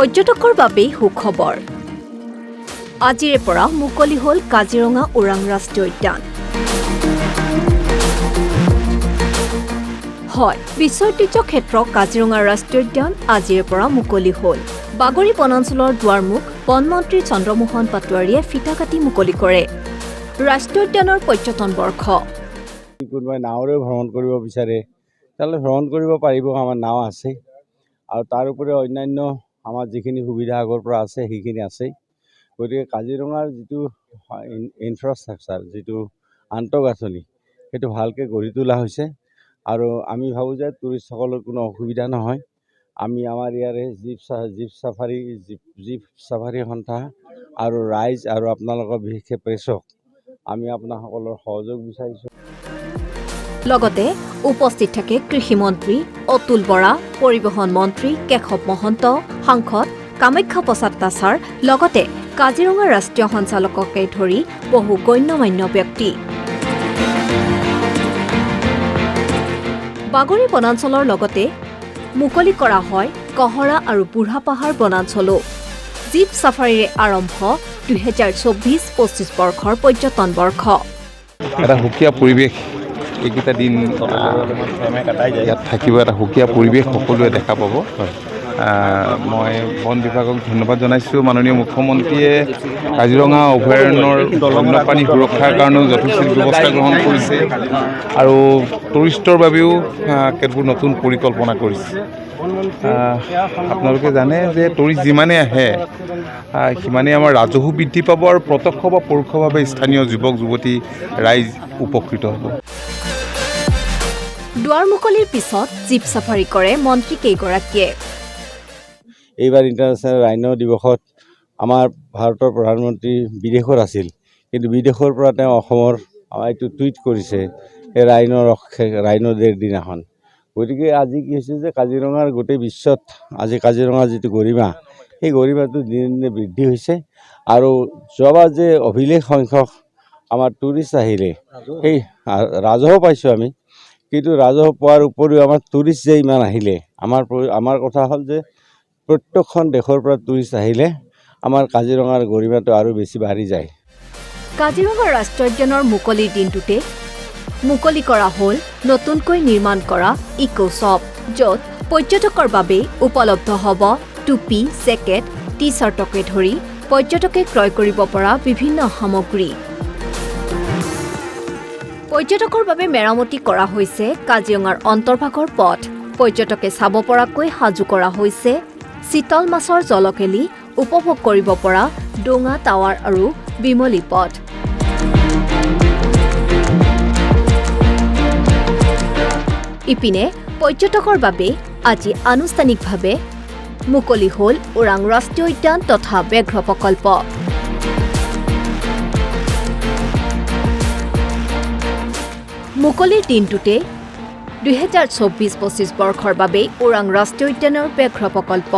পৰ্যটকৰ বাবে সুখবৰ। আজিৰে পৰা মুকলি হ'ল কাজিৰঙা ওৰাং ৰাষ্ট্ৰীয় উদ্যান। হয়, বিশ্ব ঐতিহ্য ক্ষেত্ৰ কাজিৰঙা ৰাষ্ট্ৰীয় উদ্যান আজিৰে পৰা মুকলি হ'ল। বাগৰি বনাঞ্চলৰ দুৱাৰমুখ বনমন্ত্ৰী চন্দ্ৰমোহন পাটোৱাৰীয়ে ফিতা কাটি মুকলি কৰে। ৰাষ্ট্ৰীয় উদ্যানৰ পৰ্যটন বৰ্ষ। কোনোবাই নাৱেৰেও ভ্ৰমণ কৰিব বিচাৰে তাহলে ভ্ৰমণ কৰিব পাৰিব, আমাৰ নাও আছে। আৰু তাৰ উপৰি অন্যান্য আমাৰ যিখিনি সুবিধা আগৰ পৰা আছে সেইখিনি আছে। গতিকে কাজিৰঙাৰ যিটো ইনফ্ৰাষ্ট্ৰাকচাৰ, যিটো আন্তঃগাঁথনি, সেইটো ভালকৈ গঢ়ি তোলা হৈছে। আৰু আমি ভাবোঁ যে টুৰিষ্টসকলৰ কোনো অসুবিধা নহয়। আমি আমাৰ ইয়াৰে জীপ চাফাৰী সন্থা আৰু ৰাইজ আৰু আপোনালোকৰ বিশেষকৈ প্ৰেছক আমি আপোনাসকলৰ সহযোগ বিচাৰিছোঁ। লগতে উপস্থিত থাকে কৃষি মন্ত্ৰী অতুল বৰা, পৰিবহণ মন্ত্ৰী কেশৱ মহন্ত, সাংসদ কামাখ্যা প্ৰসাদ তাছাৰ, লগতে কাজিৰঙা ৰাষ্ট্ৰীয় সঞ্চালককে ধৰি বহু গণ্যমান্য ব্যক্তি। বাগৰি বনাঞ্চলৰ লগতে মুকলি কৰা হয় কহৰা আৰু বুঢ়া পাহাৰ বনাঞ্চলো। জীপ চাফাৰীৰে আৰম্ভ 2024-25 বৰ্ষৰ পৰ্যটন বৰ্ষ। এটা সুকীয়া পৰিৱেশ, এইকেইটা দিন ইয়াত থাকিব, এটা সুকীয়া পৰিৱেশ সকলোৱে দেখা পাব। মই বন বিভাগক ধন্যবাদ জনাইছোঁ। মাননীয় মুখ্যমন্ত্ৰীয়ে কাজিৰঙা অভয়াৰণ্যৰ বন্যপ্ৰাণী সুৰক্ষাৰ কাৰণেও যথেষ্ট ব্যৱস্থা গ্ৰহণ কৰিছে আৰু টুৰিষ্টৰ বাবেও কেতবোৰ নতুন পৰিকল্পনা কৰিছে। আপোনালোকে জানে যে টুৰিষ্ট যিমানে আহে সিমানেই আমাৰ ৰাজহো বৃদ্ধি পাব আৰু প্ৰত্যক্ষ বা পৰোক্ষভাৱে স্থানীয় যুৱক যুৱতী ৰাইজ উপকৃত হ'ব। দুৱাৰ মুকলিৰ পিছত জীপ চাফাৰী কৰে মন্ত্ৰী কেইগৰাকীয়ে। এইবাৰ ইণ্টাৰনেশ্যনেল ৰাইন' দিৱসত আমাৰ ভাৰতৰ প্ৰধানমন্ত্ৰী বিদেশত আছিল, কিন্তু বিদেশৰ পৰা তেওঁ অসমৰ এইটো টুইট কৰিছে এই ৰাইন' ডেৰ দিনাখন। গতিকে আজি কি হৈছে যে কাজিৰঙাৰ গোটেই বিশ্বত আজি কাজিৰঙাৰ যিটো গৰিমা, সেই গৰিমাটো দিনে দিনে বৃদ্ধি হৈছে। আৰু যোৱাবাৰ যে অভিলেখ সংখ্যক আমাৰ টুৰিষ্ট আহিলে, সেই ৰাজহ পাইছোঁ আমি, কিন্তু ৰাজহ পোৱাৰ উপৰিও আমাৰ টুৰিষ্ট যে ইমান আহিলে, আমাৰ কথা হ'ল যে প্ৰত্যেকখন দেশৰ পৰা টুৰিষ্ট আহিলে আমাৰ কাজিৰঙাৰ গৰিমাটো আৰু বেছি বাঢ়ি যায়। কাজিৰঙা ৰাষ্ট্ৰীয় উদ্যানৰ মুকলিৰ দিনটোতে মুকলি কৰা হ'ল নতুনকৈ নিৰ্মাণ কৰা ইকো-শ্বপ, য'ত পৰ্যটকৰ বাবে উপলব্ধ হ'ব টুপি, জেকেট, টি-চাৰ্টকে ধৰি পৰ্যটকে ক্ৰয় কৰিব পৰা বিভিন্ন সামগ্ৰী। পৰ্যটকৰ বাবে মেৰামতি কৰা হৈছে কাজিৰঙাৰ অন্তৰ্ভাগৰ পথ। পৰ্যটকে চাব পৰাকৈ সাজু কৰা হৈছে চিতল মাছৰ জলকেলি, উপভোগ কৰিব পৰা ডোঙা, টাৱাৰ আৰু বিমলী পথ। ইপিনে পৰ্যটকৰ বাবে আজি আনুষ্ঠানিকভাৱে মুকলি হ'ল ওৰাং ৰাষ্ট্ৰীয় উদ্যান তথা ব্যাঘ্ৰ প্ৰকল্প। মুকলিৰ দিনটোতে 2024-25 বৰ্ষৰ বাবে ওৰাং ৰাষ্ট্ৰীয় উদ্যানৰ ব্যাঘ্ৰ প্ৰকল্প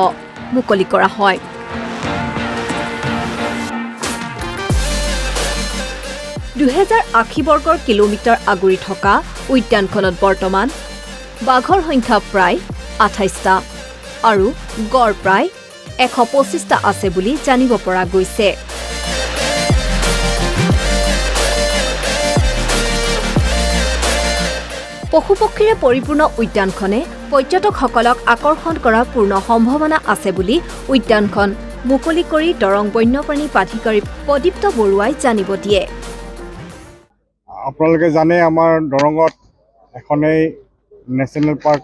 মুকলি কৰা হয়। (2080 কিলোমিটাৰ আগুৰি থকা উদ্যানখনত বৰ্তমান বাঘৰ সংখ্যা প্ৰায় 28টা আৰু গড় প্ৰায় 125টা আছে বুলি জানিব পৰা গৈছে। পশুপক্ষীৰে পৰিপূৰ্ণ উদ্যানখনে পৰ্যটকসকলক আকৰ্ষণ কৰাৰ পূৰ্ণ সম্ভাৱনা আছে বুলি উদ্যানখন মুকলি কৰি দৰং বন্যপ্ৰাণী প্ৰাধিকাৰী প্ৰদীপ্ত বৰুৱাই জানিব দিয়ে। আপোনালোকে জানে আমাৰ দৰঙত এখনেই নেশ্যনেল পাৰ্ক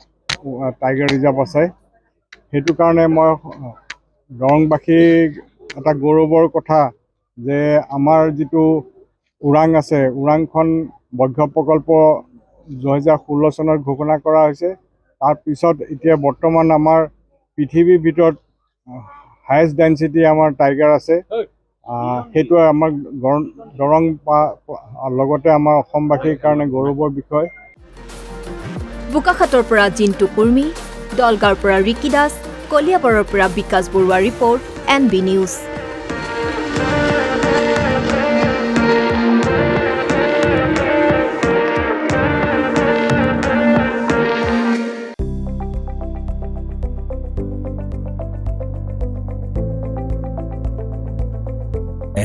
টাইগাৰ ৰিজাৰ্ভ আছে। সেইটো কাৰণে মই দৰংবাসীক এটা গৌৰৱৰ কথা যে আমাৰ যিটো ওৰাং আছে, ওৰাংখন ব্যাঘ্ৰ প্ৰকল্প 2016 চনত ঘোষণা কৰা হৈছে। তাৰপিছত এতিয়া বৰ্তমান আমাৰ পৃথিৱীৰ ভিতৰত হায়েষ্ট ডেঞ্চিটি আমাৰ টাইগাৰ আছে। সেইটো আমাৰ দৰং লগতে আমাৰ অসমবাসীৰ কাৰণে গৌৰৱৰ বিষয়। বোকাখাতৰ পৰা জিন্তু কুৰ্মী, দলগাঁৱৰ পৰা ৰিকি দাস, কলিয়াবৰৰ পৰা Bikash Barua report, NB news.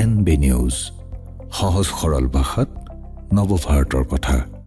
NB news, সহজ সৰল ভাষাত নৱভাৰতৰ কথা।